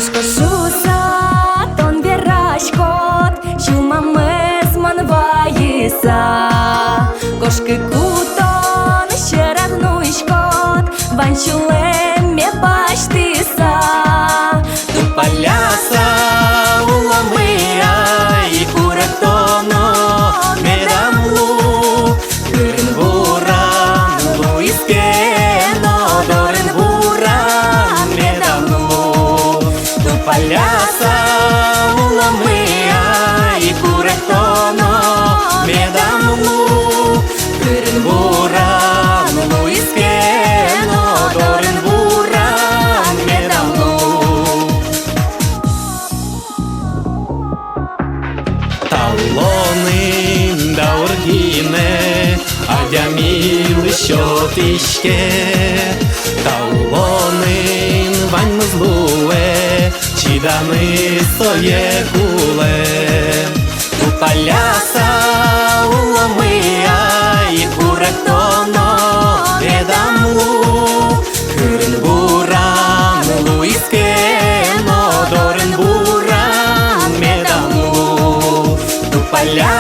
Koşkoşusa ton viraşkot Şumamez man vayisa Koşkı kuton şeradnu işkot Vanşulem me paştisa Tu paляса уламия И курактоно медамлу Кырын буран луискено Дорын буран медамлу Tu paляса уламия И курактоно медамлу Кырын буран луискено Дорын буран медамлу Таллонын даургине Адямилы щотишке Таллонын ваньмызлуэ Чиданы сое куле Tu paляса уламия И курактоно медамлу Кырын буран луискено Дорын буран медамлу Tu paляса